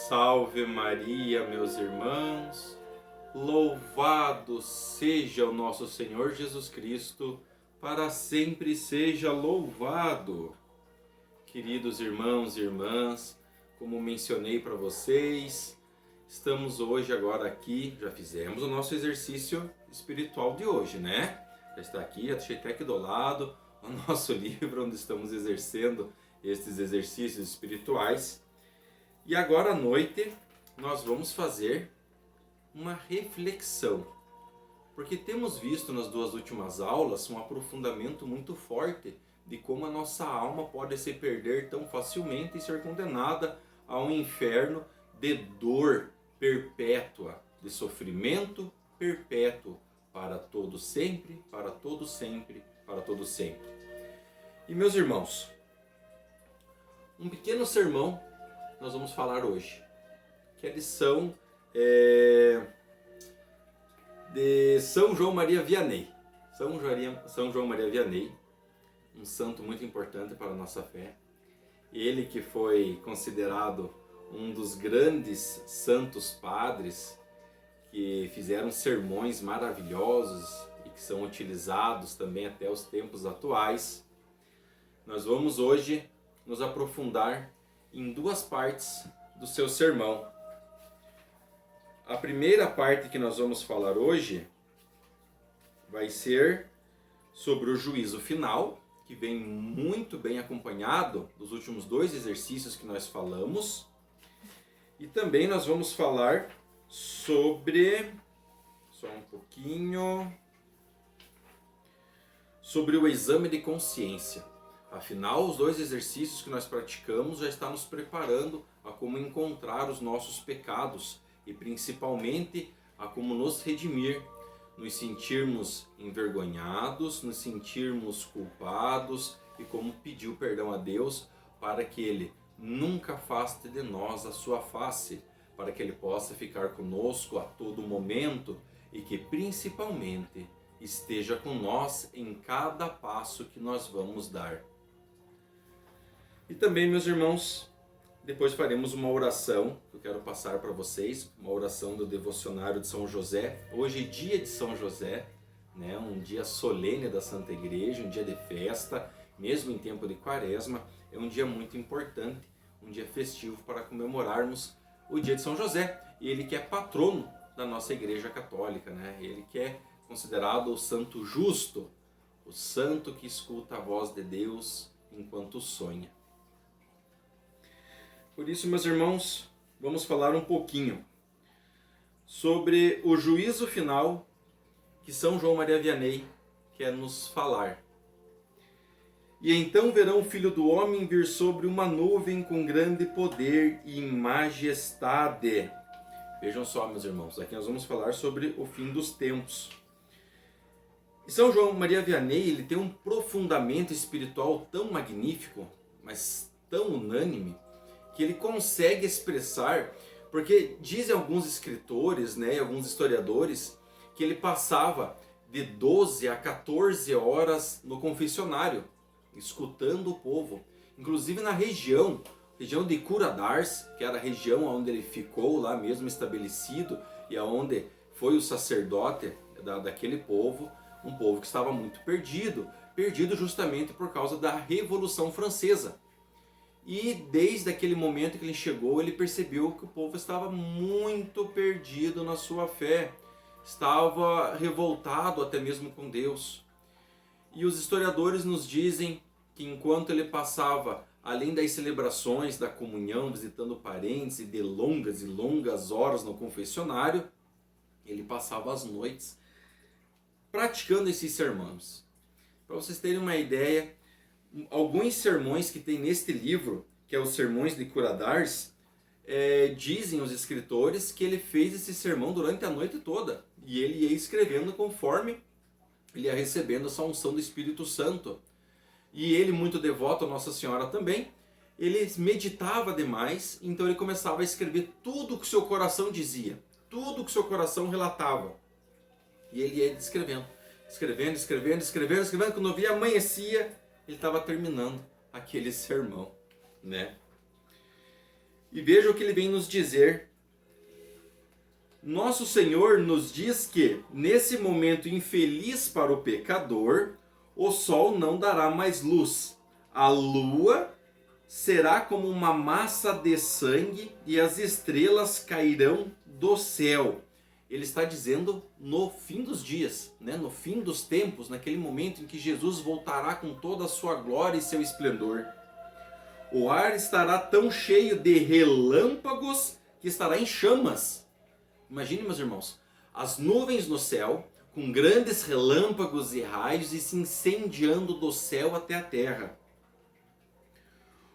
Salve Maria, meus irmãos, louvado seja o nosso Senhor Jesus Cristo, para sempre seja louvado. Queridos irmãos e irmãs, como mencionei para vocês, estamos hoje agora aqui, já fizemos o nosso exercício espiritual de hoje, né? Já está aqui, já deixei até aqui do lado o nosso livro onde estamos exercendo estes exercícios espirituais. E agora à noite nós vamos fazer uma reflexão, porque temos visto nas duas últimas aulas um aprofundamento muito forte de como a nossa alma pode se perder tão facilmente e ser condenada a um inferno de dor perpétua, de sofrimento perpétuo, para todo sempre, para todo sempre, para todo sempre. E meus irmãos, um pequeno sermão nós vamos falar hoje, que é de São João Maria Vianney. São João Maria Vianney, um santo muito importante para a nossa fé. Ele que foi considerado um dos grandes santos padres que fizeram sermões maravilhosos e que são utilizados também até os tempos atuais. Nós vamos hoje nos aprofundar em duas partes do seu sermão. A primeira parte que nós vamos falar hoje vai ser sobre o juízo final, que vem muito bem acompanhado dos últimos dois exercícios que nós falamos. E também nós vamos falar sobre, sobre o exame de consciência. Afinal, os dois exercícios que nós praticamos já estão nos preparando a como encontrar os nossos pecados e principalmente a como nos redimir, nos sentirmos envergonhados, nos sentirmos culpados e como pedir o perdão a Deus para que Ele nunca afaste de nós a sua face, para que Ele possa ficar conosco a todo momento e que principalmente esteja com nós em cada passo que nós vamos dar. E também, meus irmãos, depois faremos uma oração que eu quero passar para vocês, uma oração do devocionário de São José. Hoje é dia de São José, né? Um dia solene da Santa Igreja, um dia de festa, mesmo em tempo de quaresma. É um dia muito importante, um dia festivo para comemorarmos o dia de São José. E ele que é patrono da nossa Igreja Católica, né? Ele que é considerado o santo justo, o santo que escuta a voz de Deus enquanto sonha. Por isso, meus irmãos, vamos falar um pouquinho sobre o juízo final que São João Maria Vianney quer nos falar. E então verão o Filho do Homem vir sobre uma nuvem com grande poder e majestade. Vejam só, meus irmãos, aqui nós vamos falar sobre o fim dos tempos. E São João Maria Vianney, ele tem um aprofundamento espiritual tão magnífico, mas tão unânime, que ele consegue expressar, porque dizem alguns escritores, né, alguns historiadores, que ele passava de 12 a 14 horas no confessionário, escutando o povo. Inclusive na região de Cura-Dars, que era a região onde ele ficou lá mesmo estabelecido, e aonde foi o sacerdote daquele povo, um povo que estava muito perdido justamente por causa da Revolução Francesa. E desde aquele momento que ele chegou, ele percebeu que o povo estava muito perdido na sua fé, estava revoltado até mesmo com Deus. E os historiadores nos dizem que enquanto ele passava, além das celebrações da comunhão, visitando parentes e de longas e longas horas no confessionário, ele passava as noites praticando esses sermões. Para vocês terem uma ideia, alguns sermões que tem neste livro, que é os Sermões de Cura-Dars, dizem os escritores que ele fez esse sermão durante a noite toda. E ele ia escrevendo conforme ele ia recebendo essa unção do Espírito Santo. E ele, muito devoto a Nossa Senhora também, ele meditava demais, então ele começava a escrever tudo o que seu coração dizia, tudo o que seu coração relatava. E ele ia escrevendo. Quando via amanhecia, ele estava terminando aquele sermão, né? E veja o que ele vem nos dizer. Nosso Senhor nos diz que, nesse momento infeliz para o pecador, o sol não dará mais luz. A lua será como uma massa de sangue e as estrelas cairão do céu. Ele está dizendo no fim dos dias, né? No fim dos tempos, naquele momento em que Jesus voltará com toda a sua glória e seu esplendor. O ar estará tão cheio de relâmpagos que estará em chamas. Imagine, meus irmãos, as nuvens no céu, com grandes relâmpagos e raios e se incendiando do céu até a terra.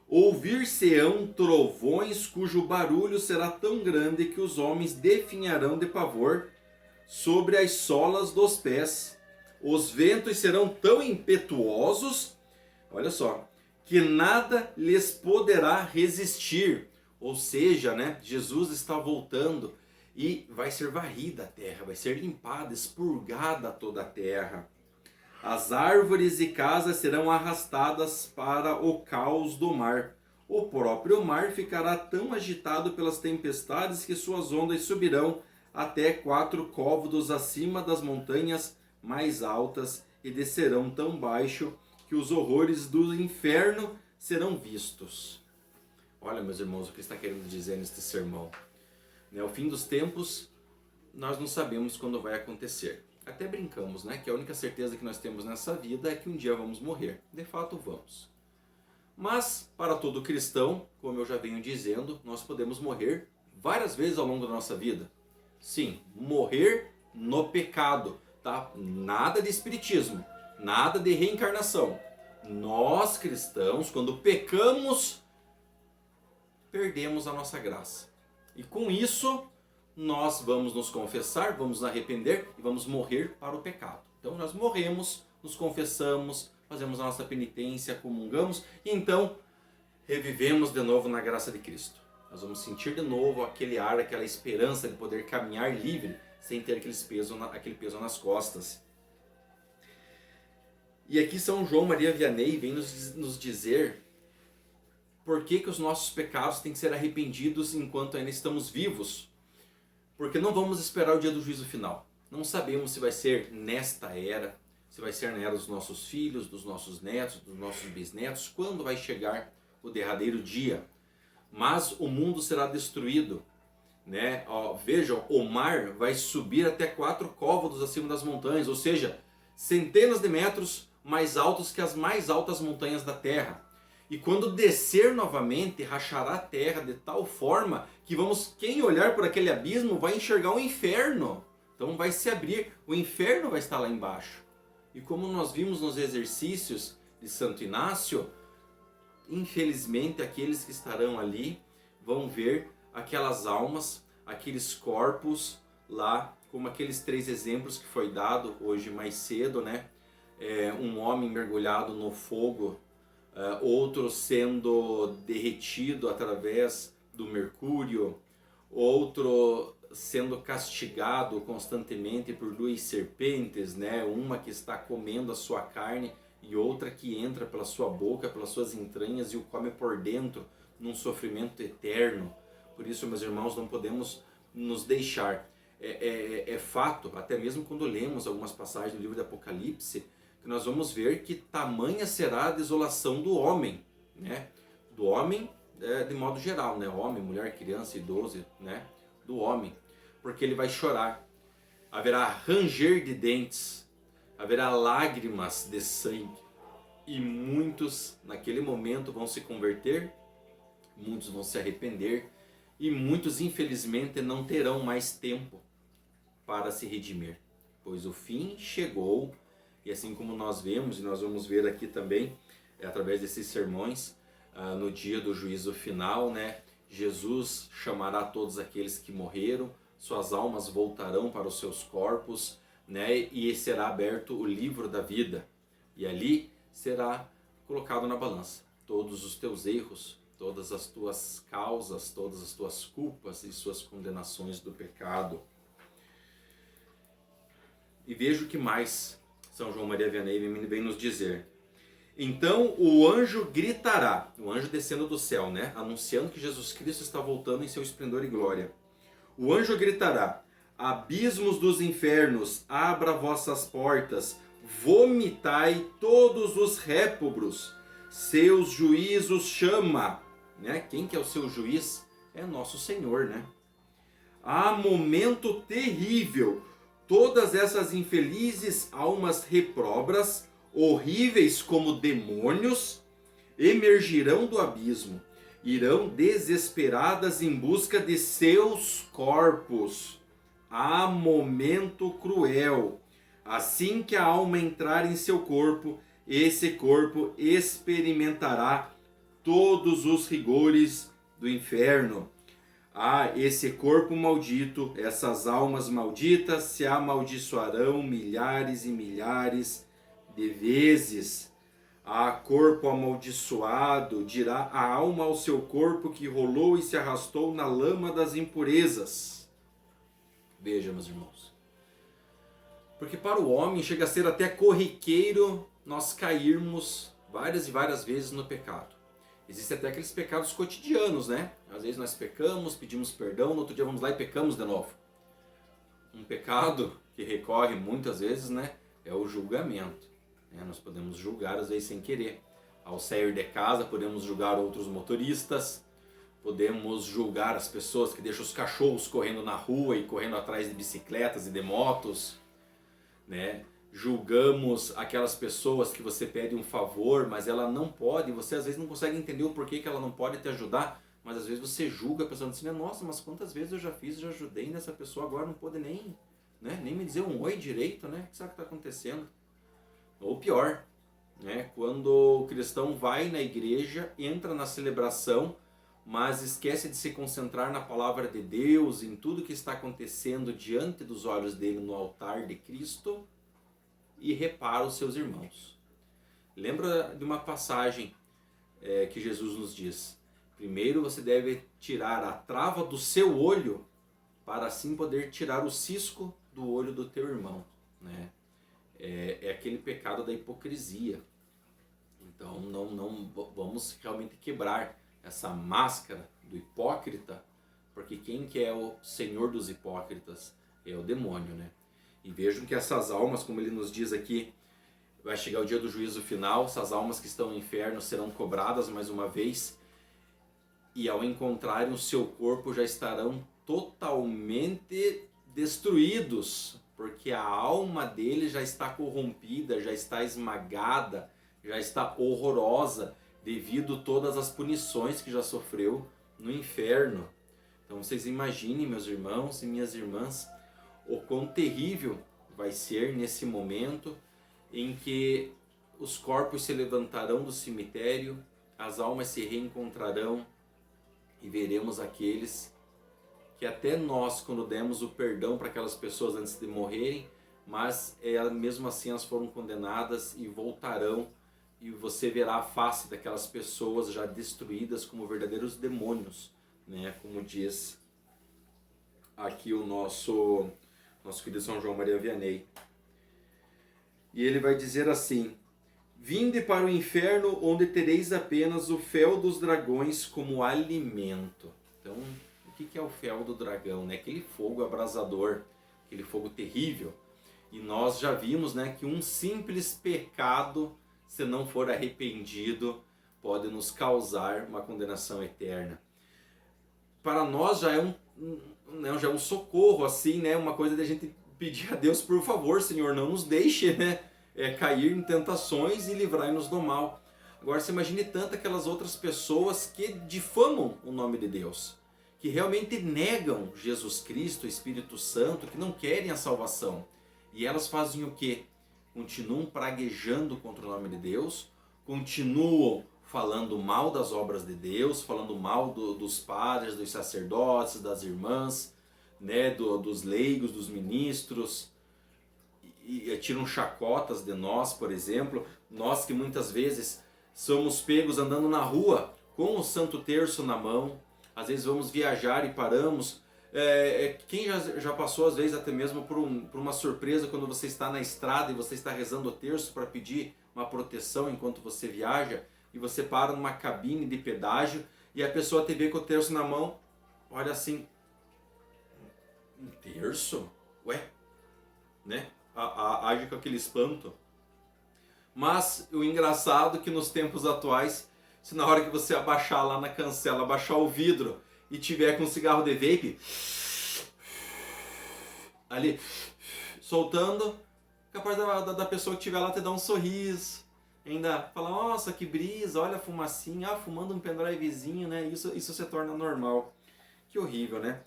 Ouvir-se-ão trovões cujo barulho será tão grande que os homens definharão de pavor sobre as solas dos pés. Os ventos serão tão impetuosos, olha só, que nada lhes poderá resistir. Ou seja, né, Jesus está voltando e vai ser varrida a terra, vai ser limpada, expurgada toda a terra. As árvores e casas serão arrastadas para o caos do mar. O próprio mar ficará tão agitado pelas tempestades que suas ondas subirão até 4 côvados acima das montanhas mais altas e descerão tão baixo que os horrores do inferno serão vistos. Olha, meus irmãos, o que está querendo dizer neste sermão? O fim dos tempos, nós não sabemos quando vai acontecer. Até brincamos, né? Que a única certeza que nós temos nessa vida é que um dia vamos morrer. De fato, vamos. Mas, para todo cristão, como eu já venho dizendo, nós podemos morrer várias vezes ao longo da nossa vida. Sim, morrer no pecado, tá? Nada de espiritismo, nada de reencarnação. Nós, cristãos, quando pecamos, perdemos a nossa graça. E com isso, nós vamos nos confessar, vamos nos arrepender e vamos morrer para o pecado. Então nós morremos, nos confessamos, fazemos a nossa penitência, comungamos e então revivemos de novo na graça de Cristo. Nós vamos sentir de novo aquele ar, aquela esperança de poder caminhar livre sem ter aquele peso nas costas. E aqui São João Maria Vianney vem nos dizer por que os nossos pecados têm que ser arrependidos enquanto ainda estamos vivos. Porque não vamos esperar o dia do juízo final. Não sabemos se vai ser nesta era, se vai ser na era dos nossos filhos, dos nossos netos, dos nossos bisnetos, quando vai chegar o derradeiro dia. Mas o mundo será destruído, né? Vejam, o mar vai subir até 4 côvados acima das montanhas, ou seja, centenas de metros mais altos que as mais altas montanhas da terra. E quando descer novamente, rachará a terra de tal forma que quem olhar por aquele abismo vai enxergar o inferno. Então vai se abrir, o inferno vai estar lá embaixo. E como nós vimos nos exercícios de Santo Inácio, infelizmente aqueles que estarão ali vão ver aquelas almas, aqueles corpos lá, como aqueles 3 exemplos que foi dado hoje mais cedo, né? Um homem mergulhado no fogo, outro sendo derretido através do mercúrio, outro sendo castigado constantemente por 2 serpentes, né? Uma que está comendo a sua carne e outra que entra pela sua boca, pelas suas entranhas e o come por dentro, num sofrimento eterno. Por isso, meus irmãos, não podemos nos deixar. É fato, até mesmo quando lemos algumas passagens do livro do Apocalipse, que nós vamos ver que tamanha será a desolação do homem, né? Do homem de modo geral, né? Homem, mulher, criança, idoso, né? Do homem, porque ele vai chorar. Haverá ranger de dentes, haverá lágrimas de sangue, e muitos naquele momento vão se converter, muitos vão se arrepender, e muitos infelizmente não terão mais tempo para se redimir, pois o fim chegou. E assim como nós vemos, e nós vamos ver aqui também, através desses sermões, no dia do juízo final, né? Jesus chamará todos aqueles que morreram, suas almas voltarão para os seus corpos, né? E será aberto o livro da vida. E ali será colocado na balança todos os teus erros, todas as tuas causas, todas as tuas culpas e suas condenações do pecado. E veja o que mais São João Maria Vianney vem nos dizer. Então o anjo gritará, o anjo descendo do céu, né? Anunciando que Jesus Cristo está voltando em seu esplendor e glória. O anjo gritará: abismos dos infernos, abra vossas portas, vomitai todos os réprobos, seus juízos chama. Né? Quem que é o seu juiz? É nosso Senhor, né? Há momento terrível, todas essas infelizes almas reprobras, horríveis como demônios, emergirão do abismo, irão desesperadas em busca de seus corpos. Há momento cruel. Assim que a alma entrar em seu corpo, esse corpo experimentará todos os rigores do inferno. Esse corpo maldito, essas almas malditas se amaldiçoarão milhares e milhares de vezes. Corpo amaldiçoado, dirá a alma ao seu corpo que rolou e se arrastou na lama das impurezas. Veja, meus irmãos. Porque para o homem chega a ser até corriqueiro nós cairmos várias e várias vezes no pecado. Existem até aqueles pecados cotidianos, né? Às vezes nós pecamos, pedimos perdão, no outro dia vamos lá e pecamos de novo. Um pecado que recorre muitas vezes, né, é o julgamento. Nós podemos julgar às vezes sem querer. Ao sair de casa podemos julgar outros motoristas, podemos julgar as pessoas que deixam os cachorros correndo na rua e correndo atrás de bicicletas e de motos, né? Julgamos aquelas pessoas que você pede um favor, mas ela não pode, você às vezes não consegue entender o porquê que ela não pode te ajudar, mas às vezes você julga a pessoa assim, nossa, mas quantas vezes eu já fiz, já ajudei nessa pessoa, agora não pode nem me dizer um oi direito, né? O que será que está acontecendo? Ou pior, né? Quando o cristão vai na igreja, entra na celebração, mas esquece de se concentrar na palavra de Deus, em tudo que está acontecendo diante dos olhos dele no altar de Cristo, e repara os seus irmãos. Lembra de uma passagem que Jesus nos diz: primeiro você deve tirar a trava do seu olho, para assim poder tirar o cisco do olho do teu irmão, né? É aquele pecado da hipocrisia. Então não vamos realmente quebrar essa máscara do hipócrita, porque quem que é o senhor dos hipócritas? É o demônio, né? E vejam que essas almas, como ele nos diz aqui, vai chegar o dia do juízo final, essas almas que estão no inferno serão cobradas mais uma vez, e ao encontrarem o seu corpo já estarão totalmente destruídos, porque a alma dele já está corrompida, já está esmagada, já está horrorosa, devido a todas as punições que já sofreu no inferno. Então vocês imaginem, meus irmãos e minhas irmãs, o quão terrível vai ser nesse momento em que os corpos se levantarão do cemitério, as almas se reencontrarão e veremos aqueles que até nós, quando demos o perdão para aquelas pessoas antes de morrerem, mas mesmo assim elas foram condenadas e voltarão, e você verá a face daquelas pessoas já destruídas como verdadeiros demônios, né? Como diz aqui o nosso querido São João Maria Vianney. E ele vai dizer assim: vinde para o inferno, onde tereis apenas o fel dos dragões como alimento. Então, o que é o fel do dragão? Né? Aquele fogo abrasador, aquele fogo terrível. E nós já vimos, né, que um simples pecado, se não for arrependido, pode nos causar uma condenação eterna. Para nós já é um socorro, assim, né? Uma coisa de a gente pedir a Deus, por favor, Senhor, não nos deixe, né, cair em tentações e livrai-nos do mal. Agora, você imagine tanto aquelas outras pessoas que difamam o nome de Deus, que realmente negam Jesus Cristo, o Espírito Santo, que não querem a salvação. E elas fazem o quê? Continuam praguejando contra o nome de Deus, continuam falando mal das obras de Deus, falando mal dos padres, dos sacerdotes, das irmãs, né, dos leigos, dos ministros, e tiram chacotas de nós, por exemplo, nós que muitas vezes somos pegos andando na rua com o Santo Terço na mão, às vezes vamos viajar e paramos Quem já passou às vezes até mesmo por uma surpresa quando você está na estrada e você está rezando o terço para pedir uma proteção enquanto você viaja e você para numa cabine de pedágio e a pessoa te vê com o terço na mão, olha assim, um terço? Ué? Né? Age com aquele espanto. Mas o engraçado é que nos tempos atuais, se na hora que você abaixar lá na cancela, abaixar o vidro e tiver com um cigarro de vape ali soltando, capaz da pessoa que estiver lá te dar um sorriso, ainda falar, nossa, que brisa, olha a fumacinha, fumando um pendrivezinho, né? Isso se torna normal. Que horrível, né?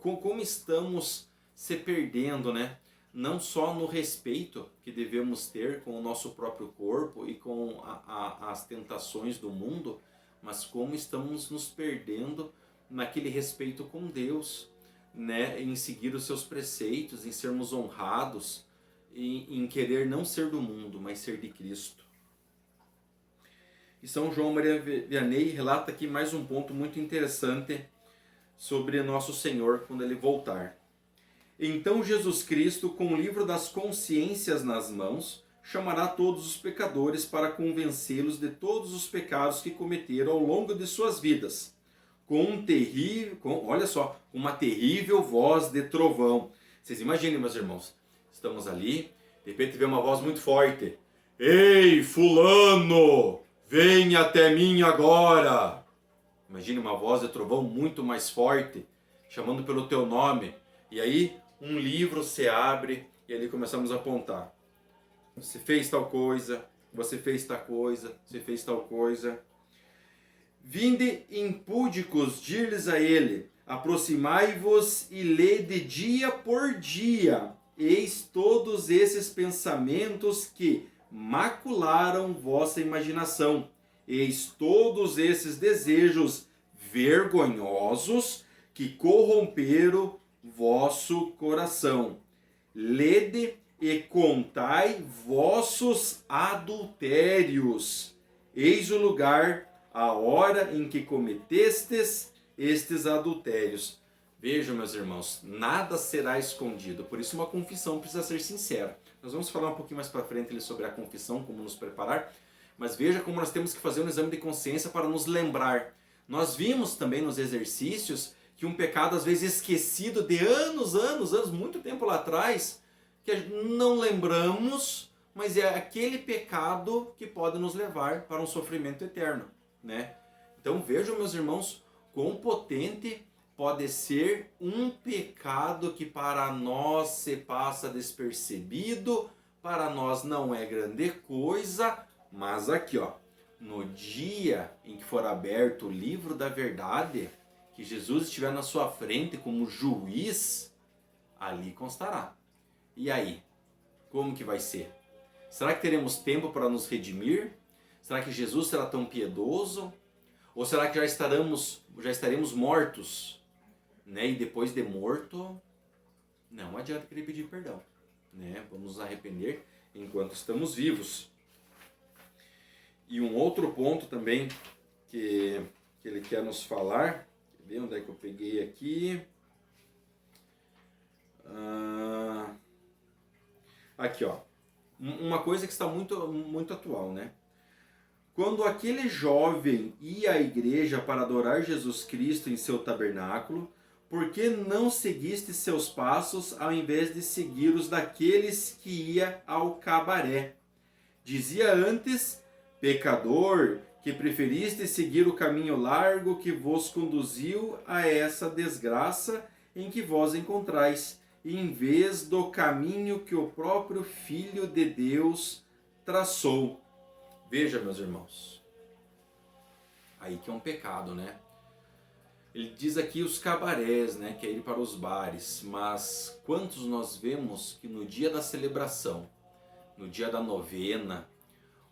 Como estamos se perdendo, né? Não só no respeito que devemos ter com o nosso próprio corpo e com as tentações do mundo, mas como estamos nos perdendo naquele respeito com Deus, né? Em seguir os seus preceitos, em sermos honrados, em querer não ser do mundo, mas ser de Cristo. E São João Maria Vianney relata aqui mais um ponto muito interessante sobre Nosso Senhor quando Ele voltar. Então Jesus Cristo, com o livro das consciências nas mãos, chamará todos os pecadores para convencê-los de todos os pecados que cometeram ao longo de suas vidas, olha só, uma terrível voz de trovão. Vocês imaginem, meus irmãos, estamos ali, de repente vem uma voz muito forte. Ei, fulano, vem até mim agora. Imagine uma voz de trovão muito mais forte, chamando pelo teu nome. E aí, um livro se abre e ali começamos a apontar. Você fez tal coisa, você fez tal coisa, você fez tal coisa. Vinde impúdicos, dir-lhes a ele, aproximai-vos e lede dia por dia. Eis todos esses pensamentos que macularam vossa imaginação. Eis todos esses desejos vergonhosos que corromperam vosso coração. Lede e contai vossos adultérios. Eis o lugar, a hora em que cometestes estes adultérios. Vejam, meus irmãos, nada será escondido. Por isso uma confissão precisa ser sincera. Nós vamos falar um pouquinho mais para frente sobre a confissão, como nos preparar. Mas veja como nós temos que fazer um exame de consciência para nos lembrar. Nós vimos também nos exercícios que um pecado às vezes esquecido de anos, muito tempo lá atrás, que não lembramos, mas é aquele pecado que pode nos levar para um sofrimento eterno, né? Então vejam, meus irmãos, quão potente pode ser um pecado que para nós se passa despercebido, para nós não é grande coisa, mas aqui, ó, no dia em que for aberto o livro da verdade, que Jesus estiver na sua frente como juiz, ali constará. E aí? Como que vai ser? Será que teremos tempo para nos redimir? Será que Jesus será tão piedoso? Ou será que já estaremos mortos? Né? E depois de morto, não adianta querer pedir perdão. Né? Vamos nos arrepender enquanto estamos vivos. E um outro ponto também que ele quer nos falar, quer ver onde é que eu peguei aqui? Aqui, ó. Uma coisa que está muito, muito atual, né? Quando aquele jovem ia à igreja para adorar Jesus Cristo em seu tabernáculo, por que não seguiste seus passos ao invés de seguir os daqueles que ia ao cabaré? Dizia antes, pecador, que preferiste seguir o caminho largo que vos conduziu a essa desgraça em que vós encontrais, em vez do caminho que o próprio Filho de Deus traçou. Veja, meus irmãos, aí que é um pecado, né? Ele diz aqui os cabarés, né, que é ir para os bares, mas quantos nós vemos que no dia da celebração, no dia da novena,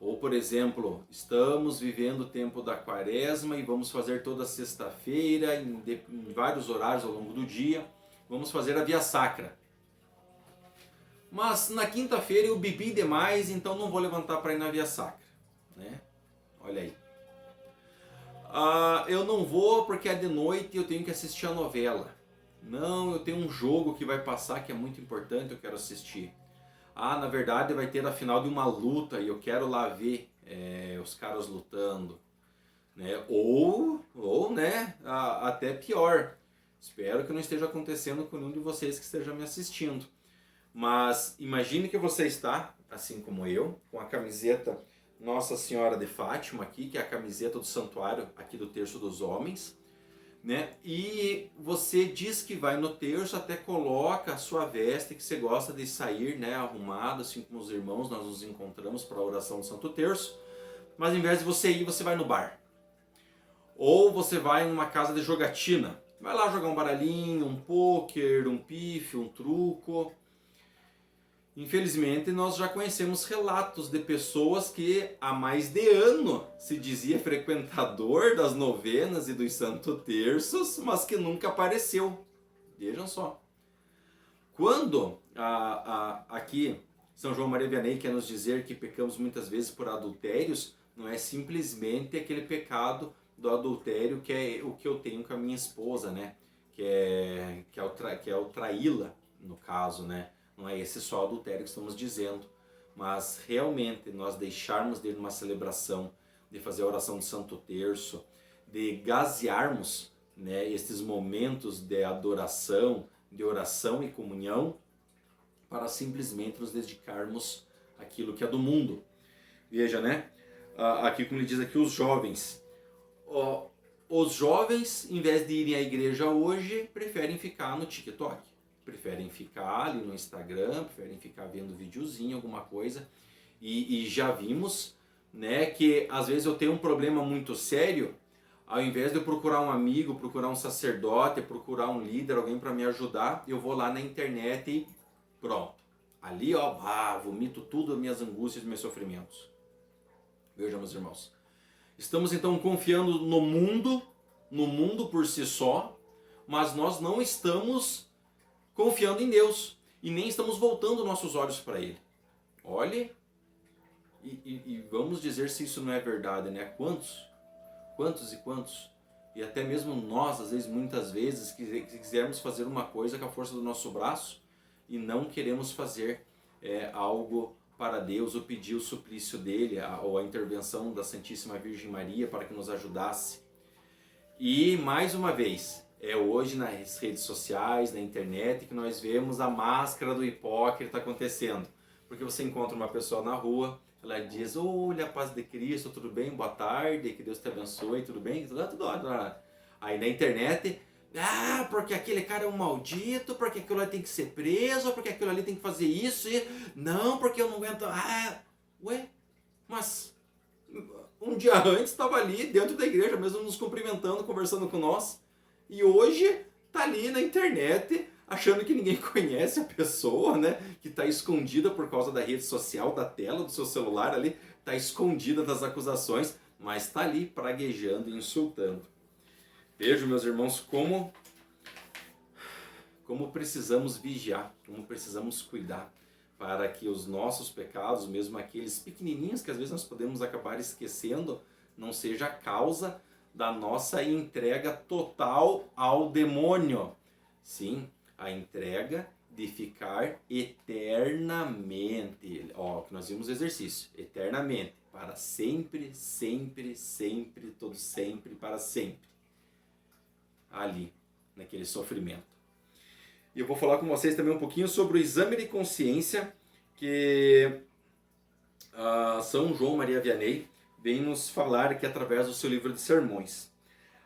ou por exemplo, estamos vivendo o tempo da quaresma e vamos fazer toda sexta-feira, em vários horários ao longo do dia, vamos fazer a via sacra. Mas na quinta-feira eu bebi demais, então não vou levantar para ir na via sacra. Né? Olha aí. Eu não vou porque é de noite e eu tenho que assistir a novela. Não, eu tenho um jogo que vai passar que é muito importante, eu quero assistir. Ah, na verdade vai ter a final de uma luta e eu quero lá ver os caras lutando. Né? Ou né, até pior. Espero que não esteja acontecendo com nenhum de vocês que esteja me assistindo. Mas imagine que você está, assim como eu, com a camiseta Nossa Senhora de Fátima aqui, que é a camiseta do santuário aqui do Terço dos Homens, né? E você diz que vai no terço, até coloca a sua veste, que você gosta de sair, né, arrumado, assim como os irmãos, nós nos encontramos para a oração do Santo Terço, mas ao invés de você ir, você vai no bar. Ou você vai numa casa de jogatina, vai lá jogar um baralhinho, um pôquer, um pife, um truco. Infelizmente, nós já conhecemos relatos de pessoas que há mais de ano se dizia frequentador das novenas e dos santos terços, mas que nunca apareceu. Vejam só. Quando aqui São João Maria Vianney quer nos dizer que pecamos muitas vezes por adultérios, não é simplesmente aquele pecado do adultério que é o que eu tenho com a minha esposa, né? Que é o traí-la, no caso, né? Não é esse só adultério que estamos dizendo, mas realmente nós deixarmos de ir numa celebração, de fazer a oração do Santo Terço, de gazearmos, né, estes momentos de adoração, de oração e comunhão, para simplesmente nos dedicarmos àquilo que é do mundo. Veja, né? Aqui como ele diz aqui, os jovens. Os jovens, em vez de irem à igreja hoje, preferem ficar no TikTok. Preferem ficar ali no Instagram, preferem ficar vendo videozinho, alguma coisa. E já vimos, né, que às vezes eu tenho um problema muito sério, ao invés de eu procurar um amigo, procurar um sacerdote, procurar um líder, alguém para me ajudar, eu vou lá na internet e pronto. Ali, ó, vomito tudo as minhas angústias e meus sofrimentos. Vejam, meus irmãos. Estamos então confiando no mundo por si só, mas nós não estamos confiando em Deus e nem estamos voltando nossos olhos para Ele. Olhe, e vamos dizer se isso não é verdade, né? Quantos e quantos, e até mesmo nós, às vezes, muitas vezes, quisermos fazer uma coisa com a força do nosso braço e não queremos fazer algo para Deus ou pedir o suplício dele ou a intervenção da Santíssima Virgem Maria para que nos ajudasse. E mais uma vez, hoje nas redes sociais, na internet, que nós vemos a máscara do hipócrita acontecendo. Porque você encontra uma pessoa na rua, ela diz, olha, a paz de Cristo, tudo bem? Boa tarde, que Deus te abençoe, tudo bem? Tudo. Aí na internet, porque aquele cara é um maldito, porque aquilo ali tem que ser preso, porque aquilo ali tem que fazer isso, não, porque eu não aguento... Mas um dia antes estava ali dentro da igreja, mesmo nos cumprimentando, conversando com nós, e hoje tá ali na internet, achando que ninguém conhece a pessoa, né? Que está escondida por causa da rede social, da tela do seu celular ali, está escondida das acusações, mas está ali praguejando e insultando. Vejam, meus irmãos, como precisamos vigiar, como precisamos cuidar para que os nossos pecados, mesmo aqueles pequenininhos que às vezes nós podemos acabar esquecendo, não seja a causa da nossa entrega total ao demônio. Sim, a entrega de ficar eternamente, que nós vimos o exercício, eternamente, para sempre, sempre, sempre, todo sempre, para sempre, ali, naquele sofrimento. E eu vou falar com vocês também um pouquinho sobre o exame de consciência que São João Maria Vianney vem nos falar aqui através do seu livro de sermões.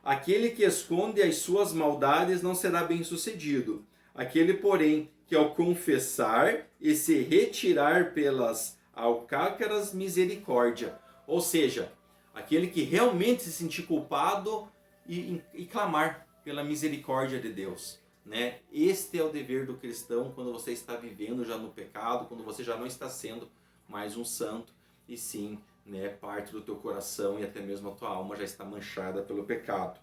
Aquele que esconde as suas maldades não será bem sucedido. Aquele, porém, que ao confessar e se retirar pelas alcácaras misericórdia. Ou seja, aquele que realmente se sentir culpado e clamar pela misericórdia de Deus. Né? Este é o dever do cristão quando você está vivendo já no pecado, quando você já não está sendo mais um santo, e sim, né, parte do teu coração e até mesmo a tua alma já está manchada pelo pecado.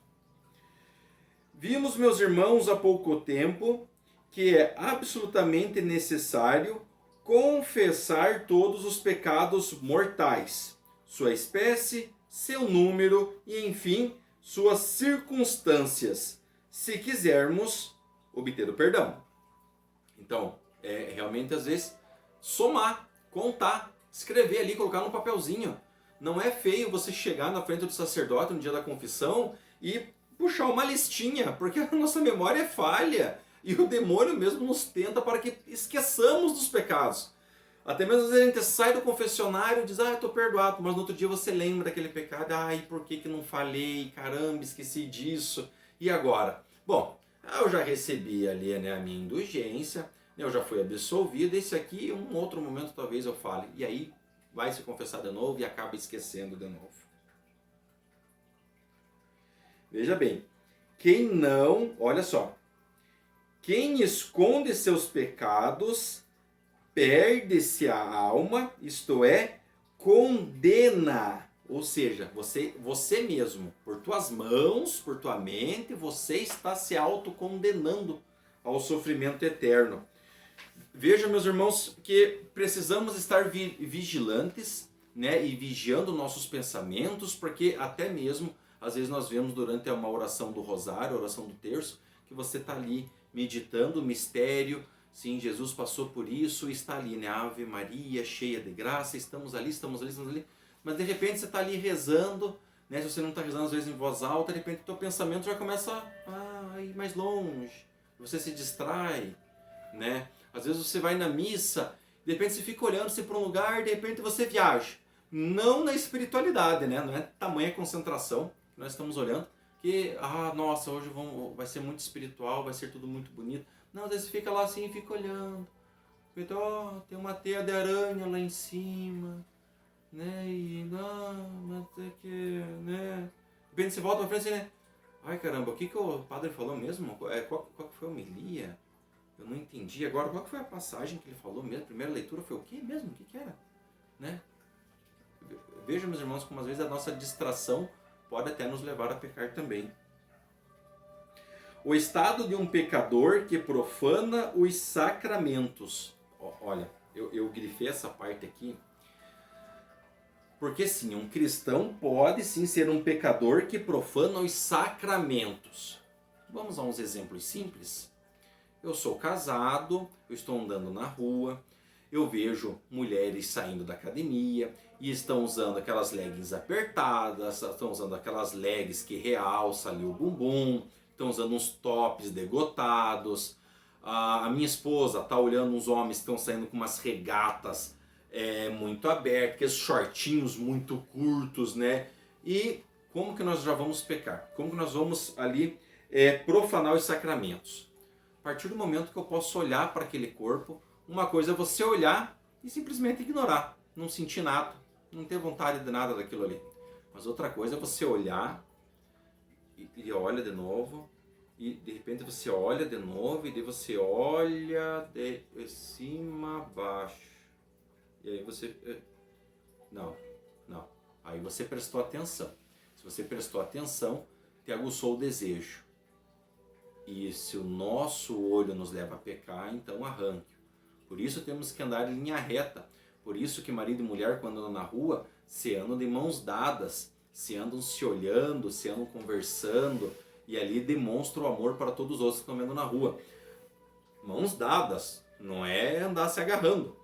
Vimos, meus irmãos, há pouco tempo que é absolutamente necessário confessar todos os pecados mortais, sua espécie, seu número e, enfim, suas circunstâncias, se quisermos obter o perdão. Então, realmente às vezes somar, contar, escrever ali, colocar num papelzinho. Não é feio você chegar na frente do sacerdote no dia da confissão e puxar uma listinha, porque a nossa memória é falha e o demônio mesmo nos tenta para que esqueçamos dos pecados. Até mesmo às vezes a gente sai do confessionário e diz, eu estou perdoado, mas no outro dia você lembra daquele pecado, por que não falei, caramba, esqueci disso, e agora? Bom, eu já recebi ali, né, a minha indulgência, eu já fui absolvido, esse aqui, um outro momento talvez eu fale, e aí vai se confessar de novo e acaba esquecendo de novo. Veja bem, olha só, quem esconde seus pecados perde-se a alma, isto é, condena. Ou seja, você mesmo, por tuas mãos, por tua mente, você está se autocondenando ao sofrimento eterno. Veja, meus irmãos, que precisamos estar vigilantes, né, e vigiando nossos pensamentos, porque até mesmo, às vezes nós vemos durante uma oração do rosário, oração do terço, que você está ali meditando o mistério. Sim, Jesus passou por isso, está ali, né? Ave Maria, cheia de graça, estamos ali. Mas de repente você está ali rezando, né? Se você não está rezando às vezes em voz alta, de repente o teu pensamento já começa a ir mais longe, você se distrai, né? Às vezes você vai na missa, de repente você fica olhando para um lugar, de repente você viaja. Não na espiritualidade, né? Não é tamanha concentração que nós estamos olhando, que, nossa, hoje vai ser muito espiritual, vai ser tudo muito bonito. Não, às vezes você fica lá assim e fica olhando. Tem uma teia de aranha lá em cima, né? E mas é que, né? De repente você volta pra frente e né? Ai caramba, o que o padre falou mesmo? Qual que foi a homilia? Eu não entendi. Agora, qual que foi a passagem que ele falou mesmo? A primeira leitura foi o quê mesmo? O que era? Né? Vejam, meus irmãos, como às vezes a nossa distração pode até nos levar a pecar também. O estado de um pecador que profana os sacramentos. Olha, eu grifei essa parte aqui, porque sim, um cristão pode sim ser um pecador que profana os sacramentos. Vamos a uns exemplos simples. Eu sou casado, eu estou andando na rua, eu vejo mulheres saindo da academia e estão usando aquelas leggings apertadas, estão usando aquelas leggings que realçam ali o bumbum, estão usando uns tops degotados. A minha esposa está olhando uns homens que estão saindo com umas regatas muito abertas, aqueles shortinhos muito curtos, né? E como que nós já vamos pecar? Como que nós vamos ali profanar os sacramentos? A partir do momento que eu posso olhar para aquele corpo, uma coisa é você olhar e simplesmente ignorar, não sentir nada, não ter vontade de nada daquilo ali. Mas outra coisa é você olhar e olha de novo, e de repente você olha de novo, e daí você olha de cima a baixo. E aí você... Não. Aí você prestou atenção. Se você prestou atenção, te aguçou o desejo. E se o nosso olho nos leva a pecar, então arranque. Por isso temos que andar em linha reta. Por isso que marido e mulher, quando andam na rua, se andam de mãos dadas, se andam se olhando, se andam conversando, e ali demonstra o amor para todos os outros que estão vendo na rua. Mãos dadas, não é andar se agarrando,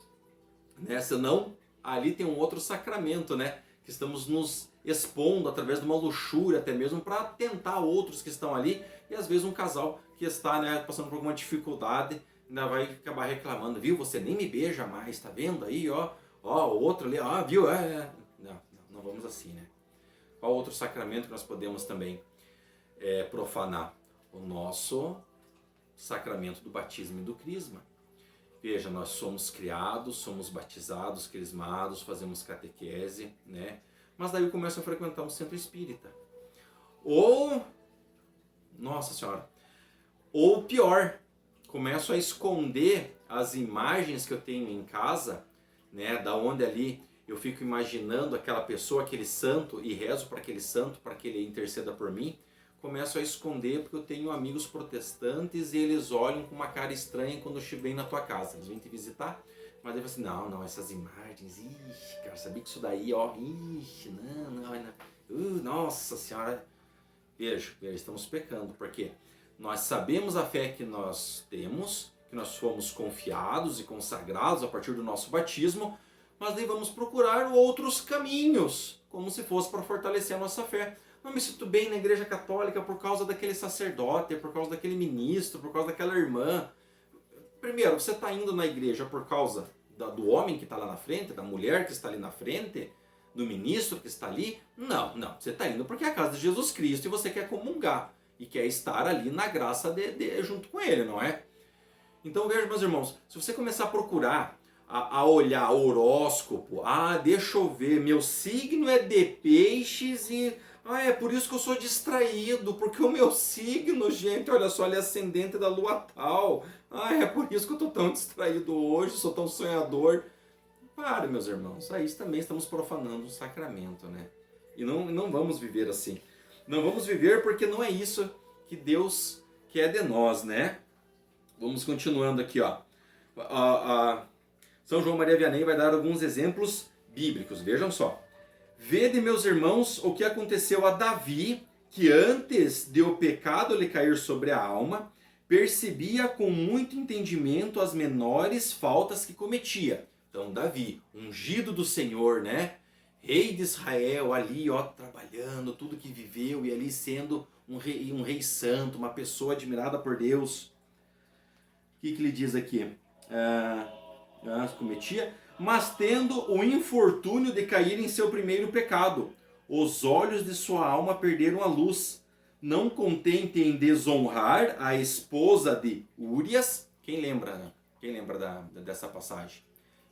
né? Senão ali tem um outro sacramento, né? Que estamos nos expondo através de uma luxúria até mesmo para tentar outros que estão ali, e às vezes um casal que está, né, passando por alguma dificuldade ainda vai acabar reclamando, viu? Você nem me beija mais, tá vendo aí, ó, o outro ali, viu? Não vamos assim, né? Qual outro sacramento que nós podemos também profanar? O nosso sacramento do batismo e do crisma. Veja, nós somos criados, somos batizados, crismados, fazemos catequese, né? Mas daí eu começo a frequentar um centro espírita. Ou, nossa senhora, ou pior, começo a esconder as imagens que eu tenho em casa, né? Da onde ali eu fico imaginando aquela pessoa, aquele santo, e rezo para aquele santo, para que ele interceda por mim. Começo a esconder porque eu tenho amigos protestantes e eles olham com uma cara estranha quando eu chego bem na tua casa. Eles vêm te visitar, mas eu falo assim, não, essas imagens, cara, sabia que isso daí, não, nossa senhora. Veja, estamos pecando, porque Nós sabemos a fé que nós temos, que nós fomos confiados e consagrados a partir do nosso batismo, mas daí vamos procurar outros caminhos, como se fosse para fortalecer a nossa fé. Não me sinto bem na igreja católica por causa daquele sacerdote, por causa daquele ministro, por causa daquela irmã. Primeiro, você está indo na igreja por causa do homem que está lá na frente, da mulher que está ali na frente, do ministro que está ali? Não. Você está indo porque é a casa de Jesus Cristo e você quer comungar e quer estar ali na graça junto com ele, não é? Então veja, meus irmãos, se você começar a procurar, a olhar horóscopo, deixa eu ver, meu signo é de peixes e... é por isso que eu sou distraído, porque o meu signo, gente, olha só, ele é ascendente da lua tal. É por isso que eu estou tão distraído hoje, sou tão sonhador. Para, meus irmãos, aí também estamos profanando o sacramento, né? E não vamos viver assim. Não vamos viver porque não é isso que Deus quer de nós, né? Vamos continuando aqui, ó. São João Maria Vianney vai dar alguns exemplos bíblicos, vejam só. Vede, meus irmãos, o que aconteceu a Davi, que antes de o pecado lhe cair sobre a alma, percebia com muito entendimento as menores faltas que cometia. Então, Davi, ungido do Senhor, né? Rei de Israel, ali, ó, trabalhando, tudo que viveu e ali sendo um rei santo, uma pessoa admirada por Deus. O que ele diz aqui? Cometia, mas tendo o infortúnio de cair em seu primeiro pecado, os olhos de sua alma perderam a luz, não contente em desonrar a esposa de Úrias. Quem lembra, né? Quem lembra dessa passagem?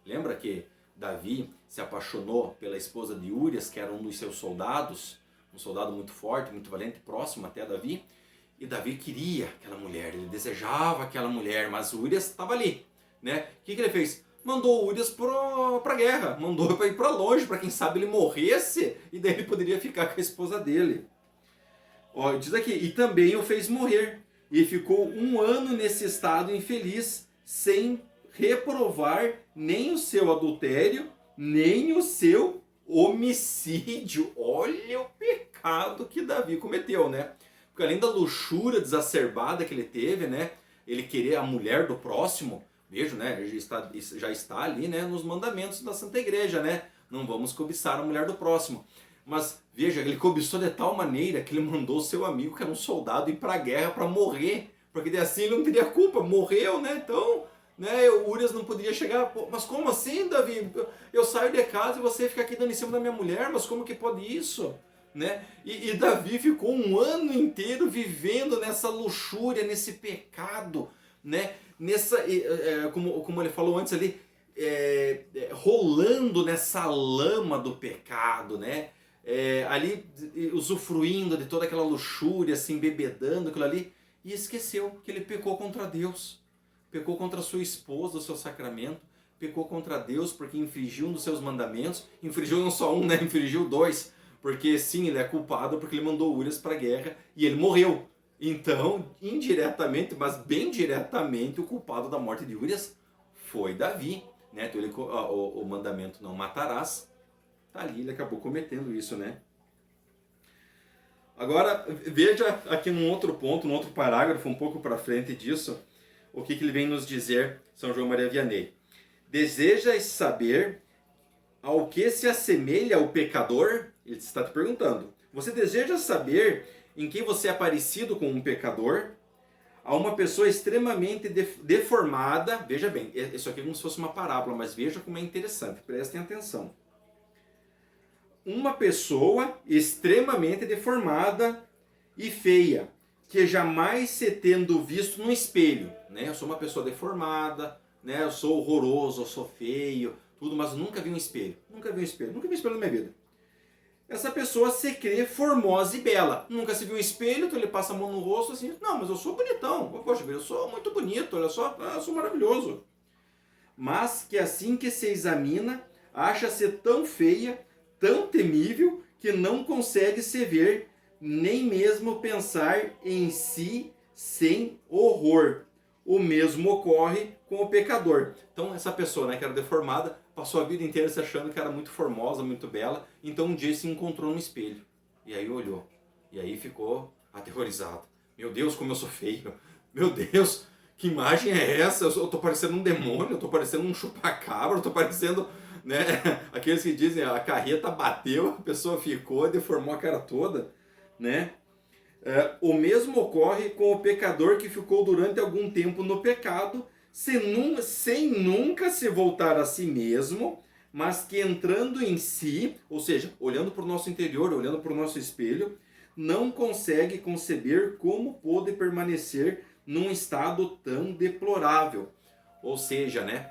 Lembra que Davi se apaixonou pela esposa de Úrias, que era um dos seus soldados, um soldado muito forte, muito valente, próximo até a Davi, e Davi queria aquela mulher, ele desejava aquela mulher, mas Úrias estava ali, né? O que ele fez? Mandou Úrias para a guerra, mandou para ir para longe, para quem sabe ele morresse e daí ele poderia ficar com a esposa dele. Ó, diz aqui, e também o fez morrer, e ficou 1 ano nesse estado infeliz, sem reprovar nem o seu adultério, nem o seu homicídio. Olha o pecado que Davi cometeu, né? Porque além da luxúria exacerbada que ele teve, né? Ele querer a mulher do próximo, veja, né? Já está ali, né? Nos mandamentos da Santa Igreja, né? Não vamos cobiçar a mulher do próximo. Mas veja, ele cobiçou de tal maneira que ele mandou o seu amigo, que era um soldado, ir para a guerra para morrer. Porque assim ele não teria culpa, morreu, né? Então, né? O Úrias não poderia chegar. Mas como assim, Davi? Eu saio de casa e você fica aqui dando em cima da minha mulher, mas como que pode isso? Né? E Davi ficou 1 ano inteiro vivendo nessa luxúria, nesse pecado, né? Como ele falou antes ali, rolando nessa lama do pecado, né? Ali usufruindo de toda aquela luxúria, assim, bebedando aquilo ali, e esqueceu que ele pecou contra Deus, pecou contra sua esposa, o seu sacramento, pecou contra Deus porque infringiu um dos seus mandamentos, infringiu não só um, né? Infringiu 2. Porque sim, ele é culpado porque ele mandou Úrias para a guerra e ele morreu. Então, indiretamente, mas bem diretamente, o culpado da morte de Úrias foi Davi. Né? Então, o mandamento não matarás, tá ali, ele acabou cometendo isso, né? Agora, veja aqui num outro ponto, num outro parágrafo, um pouco para frente disso, o que ele vem nos dizer, São João Maria Vianney. Desejas saber ao que se assemelha o pecador? Ele está te perguntando. Você deseja saber em que você é parecido com um pecador? A uma pessoa extremamente deformada. Veja bem, isso aqui é como se fosse uma parábola, mas veja como é interessante. Prestem atenção. Uma pessoa extremamente deformada e feia, que jamais se tendo visto no espelho. Né? Eu sou uma pessoa deformada, né? Eu sou horroroso, eu sou feio, tudo, mas nunca vi um espelho. Nunca vi um espelho na minha vida. Essa pessoa se crê formosa e bela. Nunca se viu um espelho, então ele passa a mão no rosto assim, não, mas eu sou bonitão. Poxa, eu sou muito bonito, olha só, eu sou maravilhoso. Mas que assim que se examina, acha-se tão feia, tão temível, que não consegue se ver, nem mesmo pensar em si sem horror. O mesmo ocorre com o pecador. Então essa pessoa, né, que era deformada, passou a vida inteira se achando que era muito formosa, muito bela, então um dia se encontrou no espelho. E aí olhou. E aí ficou aterrorizado. Meu Deus, como eu sou feio. Meu Deus, que imagem é essa? Eu tô parecendo um demônio, eu tô parecendo um chupacabra, eu tô parecendo, né, aqueles que dizem a carreta bateu, a pessoa ficou, deformou a cara toda, né? O mesmo ocorre com o pecador que ficou durante algum tempo no pecado, sem nunca se voltar a si mesmo, mas que entrando em si, ou seja, olhando para o nosso interior, olhando para o nosso espelho, não consegue conceber como pôde permanecer num estado tão deplorável. Ou seja, né,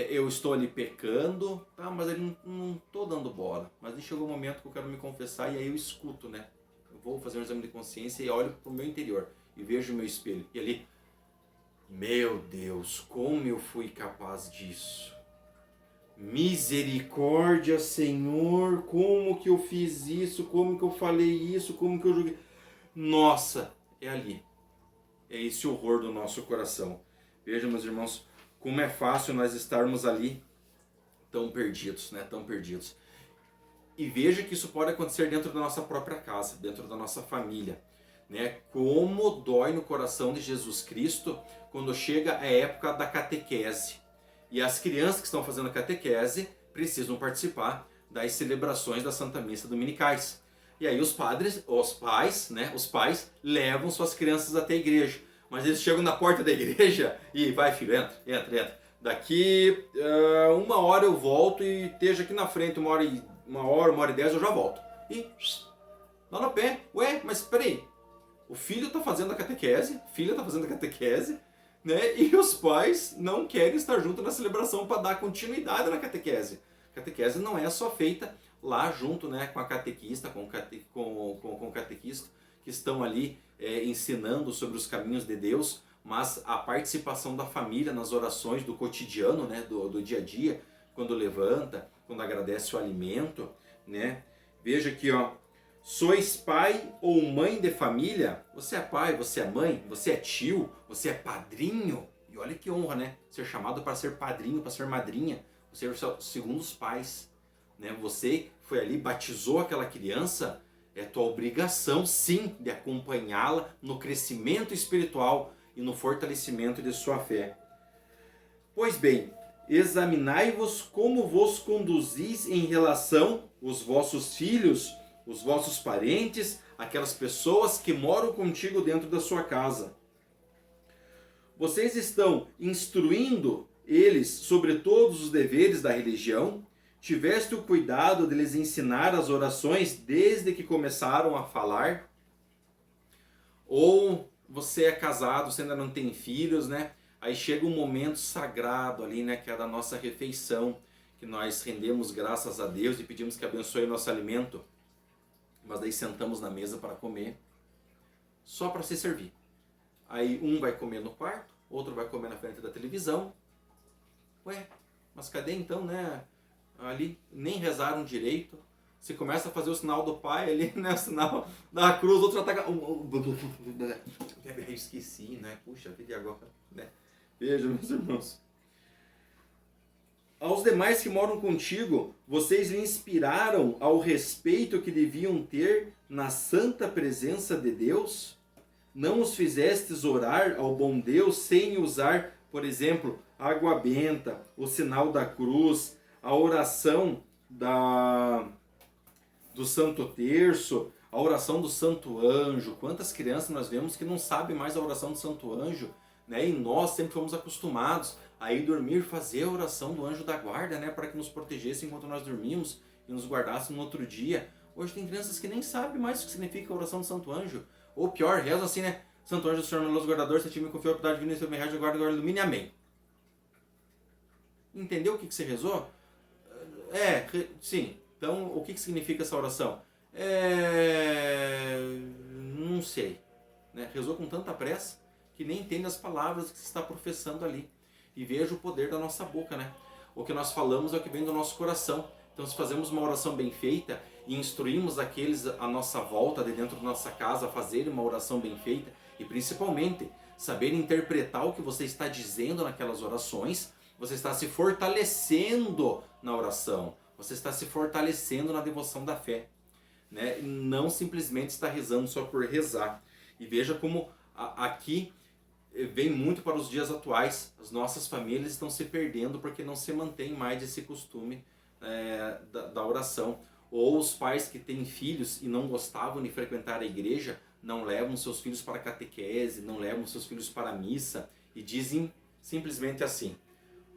eu estou ali pecando, tá, mas ele não estou dando bola. Mas aí chegou o momento que eu quero me confessar e aí eu escuto, né? Eu vou fazer um exame de consciência e olho para o meu interior e vejo o meu espelho. E ali, meu Deus, como eu fui capaz disso? Misericórdia, Senhor, como que eu fiz isso? Como que eu falei isso? Como que eu joguei? Nossa, é ali. É esse horror do nosso coração. Veja, meus irmãos, como é fácil nós estarmos ali tão perdidos, né? Tão perdidos. E veja que isso pode acontecer dentro da nossa própria casa, dentro da nossa família, né? Como dói no coração de Jesus Cristo quando chega a época da catequese. E as crianças que estão fazendo a catequese precisam participar das celebrações da Santa Missa dominicais. E aí os pais levam suas crianças até a igreja. Mas eles chegam na porta da igreja e vai, filho, entra. Daqui 1 hora eu volto e esteja aqui na frente, 1h10 eu já volto. E lá no pé, ué, mas peraí, o filho está fazendo a catequese, a filha está fazendo a catequese, né? E os pais não querem estar junto na celebração para dar continuidade na catequese. A catequese não é só feita lá junto, né, com a catequista, com o catequista, que estão ali ensinando sobre os caminhos de Deus, mas a participação da família nas orações do cotidiano, né, do dia a dia, quando levanta, quando agradece o alimento, né? Veja aqui, ó. Sois pai ou mãe de família? Você é pai, você é mãe, você é tio, você é padrinho. E olha que honra, né? Ser chamado para ser padrinho, para ser madrinha. Você é segundo os pais, né? Você foi ali, batizou aquela criança. É tua obrigação, sim, de acompanhá-la no crescimento espiritual e no fortalecimento de sua fé. Pois bem, examinai-vos como vos conduzis em relação aos vossos filhos, os vossos parentes, aquelas pessoas que moram contigo dentro da sua casa. Vocês estão instruindo eles sobre todos os deveres da religião? Tiveste o cuidado de lhes ensinar as orações desde que começaram a falar? Ou você é casado, você ainda não tem filhos, né? Aí chega um momento sagrado ali, né? Que é da nossa refeição, que nós rendemos graças a Deus e pedimos que abençoe o nosso alimento. Mas daí sentamos na mesa para comer, só para se servir. Aí um vai comer no quarto, outro vai comer na frente da televisão. Ué, mas cadê então, né? Ali nem rezaram direito. Você começa a fazer o sinal do pai ali, né? O sinal da cruz, outro ataca. Eu esqueci, né? Puxa vida, e agora? Né? Veja, meus irmãos. Aos demais que moram contigo, vocês lhe inspiraram ao respeito que deviam ter na santa presença de Deus? Não os fizestes orar ao bom Deus sem usar, por exemplo, a água benta, o sinal da cruz, a oração do Santo Terço, a oração do Santo Anjo? Quantas crianças nós vemos que não sabem mais a oração do Santo Anjo, né? E nós sempre fomos acostumados a ir dormir, fazer a oração do anjo da guarda, né? Para que nos protegesse enquanto nós dormimos e nos guardasse no outro dia. Hoje tem crianças que nem sabem mais o que significa a oração do Santo Anjo. Ou pior, reza assim, né? Santo Anjo do Senhor, meu luz guardador, se te me confiou a piedade divina e seu guarda, guarda, ilumine, amém. Entendeu o que você rezou? Sim. Então, o que significa essa oração? Não sei. Né? Rezou com tanta pressa que nem entende as palavras que se está professando ali. E veja o poder da nossa boca, né? O que nós falamos é o que vem do nosso coração. Então, se fazemos uma oração bem feita e instruímos aqueles à nossa volta, de dentro da nossa casa, a fazerem uma oração bem feita e principalmente saber interpretar o que você está dizendo naquelas orações, você está se fortalecendo na oração, você está se fortalecendo na devoção da fé, né? Não simplesmente está rezando só por rezar. E veja como aqui vem muito para os dias atuais. As nossas famílias estão se perdendo porque não se mantém mais esse costume da oração. Ou os pais que têm filhos e não gostavam de frequentar a igreja, não levam seus filhos para a catequese, não levam seus filhos para a missa e dizem simplesmente assim: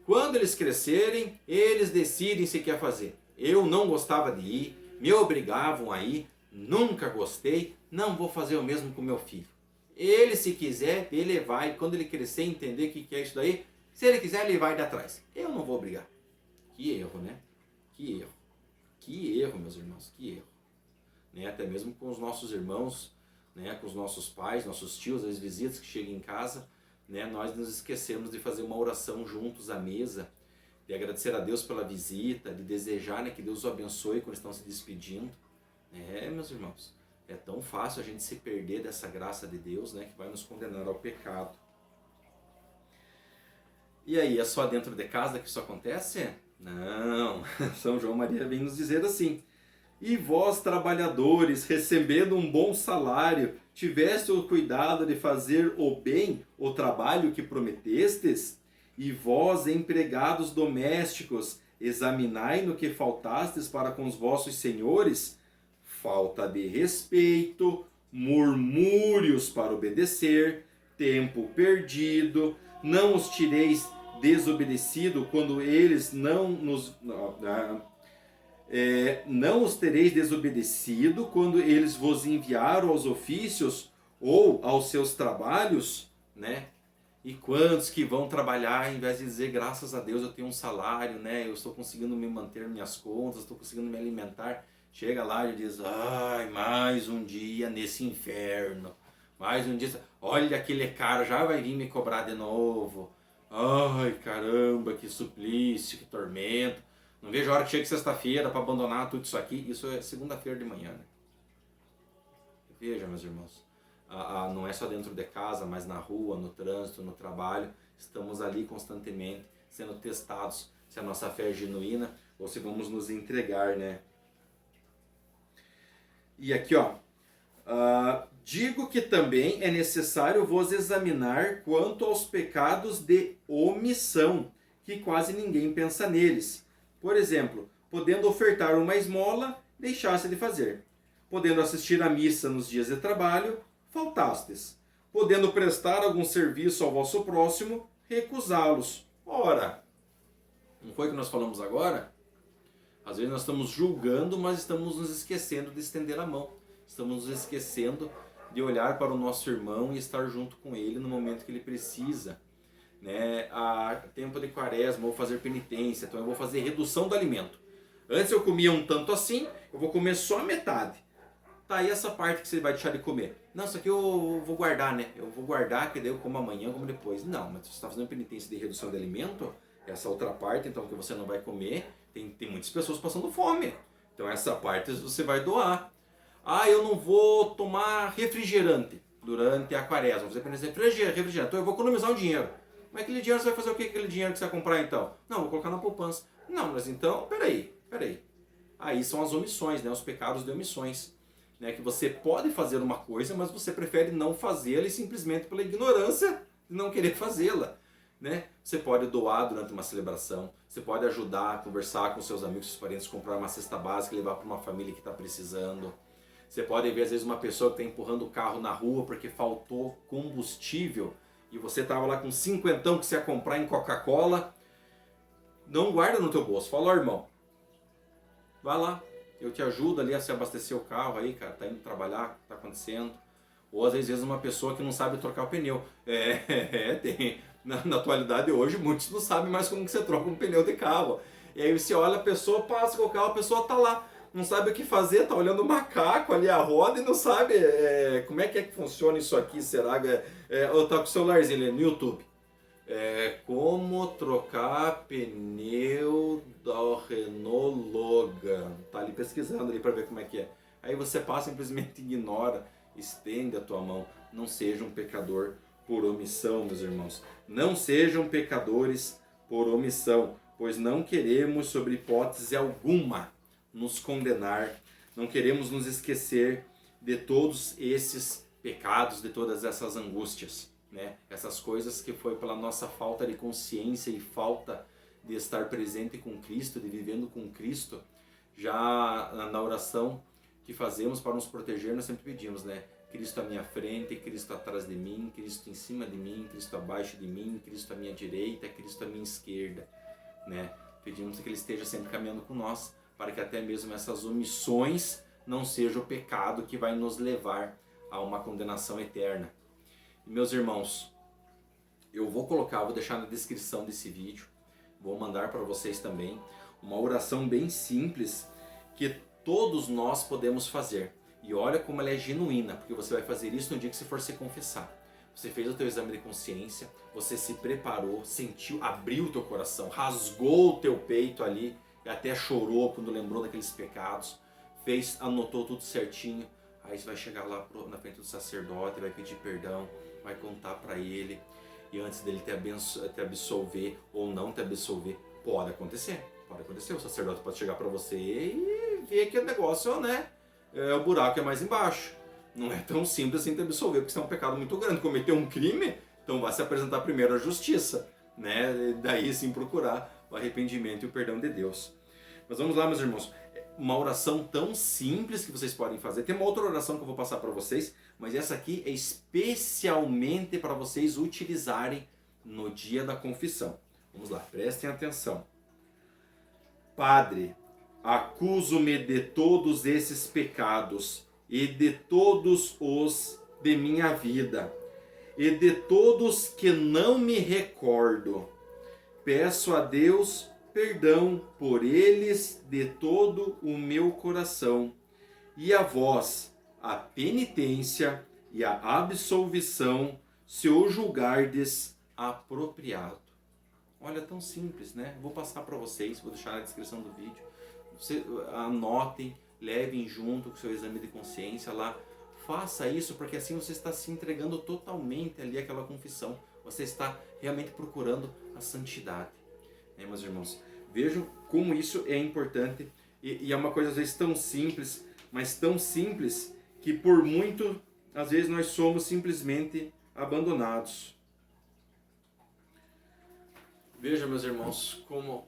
quando eles crescerem, eles decidem se quer fazer. Eu não gostava de ir, me obrigavam a ir, nunca gostei, não vou fazer o mesmo com meu filho. Ele, se quiser, ele vai, quando ele crescer, entender o que é isso daí, se ele quiser, ele vai de atrás. Eu não vou obrigar. Que erro, né? Que erro. Que erro, meus irmãos, que erro. Né? Até mesmo com os nossos irmãos, né? Com os nossos pais, nossos tios, as visitas que chegam em casa, né? Nós nos esquecemos de fazer uma oração juntos à mesa, de agradecer a Deus pela visita, de desejar, né, que Deus os abençoe quando estão se despedindo. Meus irmãos, é tão fácil a gente se perder dessa graça de Deus, né, que vai nos condenar ao pecado. E aí, é só dentro de casa que isso acontece? Não, São João Maria vem nos dizer assim: e vós, trabalhadores, recebendo um bom salário, tiveste o cuidado de fazer o bem, o trabalho que prometestes? E vós, empregados domésticos, examinai no que faltastes para com os vossos senhores? Falta de respeito, murmúrios para obedecer, tempo perdido, não os tireis desobedecido quando eles não os tereis desobedecido quando eles vos enviaram aos ofícios ou aos seus trabalhos, né? E quantos que vão trabalhar, ao invés de dizer graças a Deus eu tenho um salário, né? Eu estou conseguindo me manter minhas contas, estou conseguindo me alimentar. Chega lá e diz: ai, mais um dia nesse inferno. Mais um dia, olha aquele cara já vai vir me cobrar de novo. Ai, caramba, que suplício, que tormento. Não vejo a hora que chega sexta-feira para abandonar tudo isso aqui. Isso é segunda-feira de manhã, né? Veja, meus irmãos, não é só dentro de casa, mas na rua, no trânsito, no trabalho. Estamos ali constantemente sendo testados se a nossa fé é genuína ou se vamos nos entregar, né? E aqui, ó. Digo que também é necessário vos examinar quanto aos pecados de omissão, que quase ninguém pensa neles. Por exemplo, podendo ofertar uma esmola, deixaste de fazer. Podendo assistir à missa nos dias de trabalho, faltastes. Podendo prestar algum serviço ao vosso próximo, recusá-los. Ora, não foi o que nós falamos agora? Às vezes nós estamos julgando, mas estamos nos esquecendo de estender a mão. Estamos nos esquecendo de olhar para o nosso irmão e estar junto com ele no momento que ele precisa. Né? Tempo de quaresma, vou fazer penitência, então eu vou fazer redução do alimento. Antes eu comia um tanto assim, eu vou comer só a metade. Tá aí essa parte que você vai deixar de comer. Não, isso aqui eu vou guardar, né? Eu vou guardar, que daí eu como amanhã, eu como depois. Não, mas você está fazendo penitência de redução de alimento, essa outra parte, então, que você não vai comer, tem muitas pessoas passando fome. Então essa parte você vai doar. Eu não vou tomar refrigerante durante a quaresma. Você pensa, refrigerante, então eu vou economizar um dinheiro. Mas aquele dinheiro você vai fazer o que com aquele dinheiro que você vai comprar então? Não, vou colocar na poupança. Não, mas então, peraí. Aí são as omissões, né? Os pecados de omissões. Né? Que você pode fazer uma coisa, mas você prefere não fazê-la e simplesmente pela ignorância de não querer fazê-la. Né? Você pode doar durante uma celebração, você pode ajudar a conversar com seus amigos, seus parentes, comprar uma cesta básica e levar para uma família que está precisando. Você pode ver, às vezes, uma pessoa que está empurrando o carro na rua porque faltou combustível e você estava lá com 50 que você ia comprar em Coca-Cola. Não guarda no teu bolso. Fala, irmão, vai lá, eu te ajudo ali a se abastecer o carro aí, cara, tá indo trabalhar, o que tá acontecendo? Ou às vezes uma pessoa que não sabe trocar o pneu. Tem. Na atualidade hoje, muitos não sabem mais como que você troca um pneu de carro. E aí você olha, a pessoa passa com o carro, a pessoa tá lá, não sabe o que fazer, tá olhando o macaco ali, a roda, e não sabe como é que funciona isso aqui, será? Ou tá com o celularzinho ali no YouTube. Como trocar pneu da Renault Logan. Tá ali pesquisando ali para ver como é que é. Aí você passa, simplesmente ignora, estende a tua mão. Não seja um pecador por omissão, meus irmãos. Não sejam pecadores por omissão, pois não queremos, sobre hipótese alguma, nos condenar. Não queremos nos esquecer de todos esses pecados, de todas essas angústias, né? Essas coisas que foi pela nossa falta de consciência e falta de estar presente com Cristo, de vivendo com Cristo. Já na oração que fazemos para nos proteger, nós sempre pedimos, né? Cristo à minha frente, Cristo atrás de mim, Cristo em cima de mim, Cristo abaixo de mim, Cristo à minha direita, Cristo à minha esquerda, né? Pedimos que Ele esteja sempre caminhando com nós, para que até mesmo essas omissões não sejam o pecado que vai nos levar a uma condenação eterna. E, meus irmãos, eu vou deixar na descrição desse vídeo, vou mandar para vocês também, uma oração bem simples que todos nós podemos fazer. E olha como ela é genuína, porque você vai fazer isso no dia que você for se confessar. Você fez o teu exame de consciência, você se preparou, sentiu, abriu o teu coração, rasgou o teu peito ali, e até chorou quando lembrou daqueles pecados, anotou tudo certinho. Aí você vai chegar lá na frente do sacerdote, vai pedir perdão, vai contar para ele, e antes dele te absolver ou não te absolver, pode acontecer, o sacerdote pode chegar para você e ver que o negócio, né, o buraco é mais embaixo. Não é tão simples assim te absolver, porque isso é um pecado muito grande. Cometeu um crime, então vai se apresentar primeiro à justiça, né? Daí sim procurar o arrependimento e o perdão de Deus. Mas vamos lá, meus irmãos. Uma oração tão simples que vocês podem fazer. Tem uma outra oração que eu vou passar para vocês, mas essa aqui é especialmente para vocês utilizarem no dia da confissão. Vamos lá, prestem atenção. Padre, acuso-me de todos esses pecados e de todos os de minha vida, e de todos que não me recordo. Peço a Deus perdão por eles de todo o meu coração, e a vós a penitência e a absolvição, se o julgardes apropriado. Olha, tão simples, né? Vou passar para vocês, vou deixar na descrição do vídeo. Vocês anotem, levem junto com o seu exame de consciência lá. Faça isso, porque assim você está se entregando totalmente ali àquela confissão. Você está realmente procurando a santidade. Meus irmãos, vejam como isso é importante. E é uma coisa às vezes tão simples, mas tão simples que por muito, às vezes nós somos simplesmente abandonados. Veja, meus irmãos, como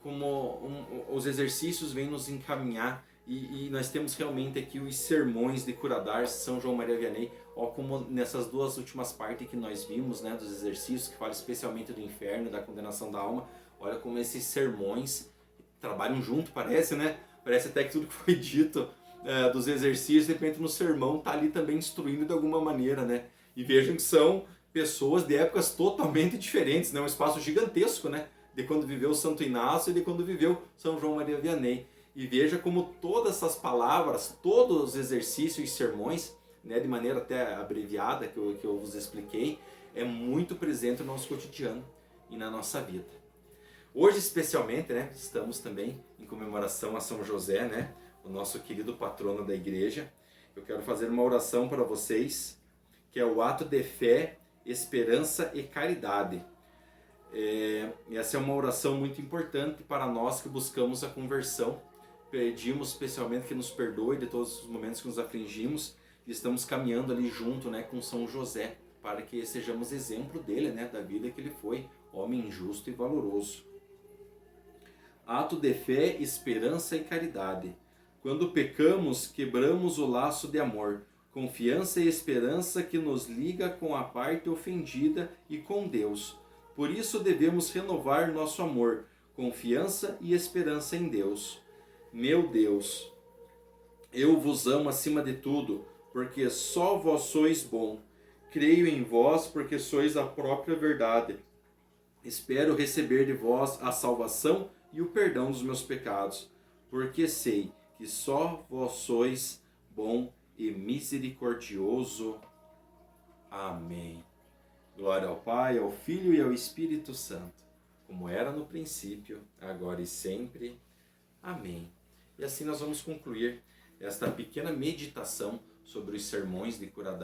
os exercícios vêm nos encaminhar. E nós temos realmente aqui os sermões de Cura São João Maria Vianney, ó, como nessas duas últimas partes que nós vimos, né, dos exercícios, que falam especialmente do inferno, da condenação da alma. Olha como esses sermões trabalham junto, parece, né? Parece até que tudo que foi dito dos exercícios, de repente no sermão está ali também instruindo de alguma maneira, né? E vejam que são pessoas de épocas totalmente diferentes, né? Um espaço gigantesco, né? De quando viveu Santo Inácio e de quando viveu São João Maria Vianney. E veja como todas essas palavras, todos os exercícios e sermões, né, de maneira até abreviada, que eu vos expliquei, é muito presente no nosso cotidiano e na nossa vida. Hoje, especialmente, né, estamos também em comemoração a São José, né, o nosso querido patrono da igreja. Eu quero fazer uma oração para vocês, que é o ato de fé, esperança e caridade. Essa é uma oração muito importante para nós que buscamos a conversão. Pedimos especialmente que nos perdoe de todos os momentos que nos afligimos e estamos caminhando ali junto, né, com São José, para que sejamos exemplo dele, né, da vida que ele foi, homem justo e valoroso. Ato de fé, esperança e caridade. Quando pecamos, quebramos o laço de amor, confiança e esperança que nos liga com a parte ofendida e com Deus. Por isso devemos renovar nosso amor, confiança e esperança em Deus. Meu Deus, eu vos amo acima de tudo, porque só vós sois bom. Creio em vós, porque sois a própria verdade. Espero receber de vós a salvação e o perdão dos meus pecados, porque sei que só vós sois bom e misericordioso. Amém. Glória ao Pai, ao Filho e ao Espírito Santo, como era no princípio, agora e sempre. Amém. E assim nós vamos concluir esta pequena meditação sobre os sermões de Cura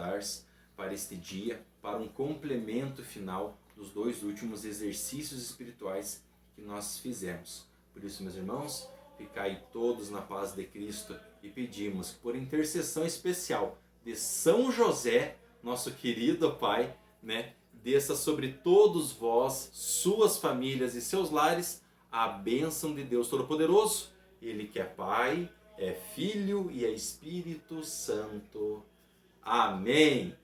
para este dia, para um complemento final dos dois últimos exercícios espirituais que nós fizemos. Por isso, meus irmãos, ficai todos na paz de Cristo e pedimos que, por intercessão especial de São José, nosso querido Pai, né, desça sobre todos vós, suas famílias e seus lares, a bênção de Deus Todo-Poderoso, Ele que é Pai, é Filho e é Espírito Santo. Amém.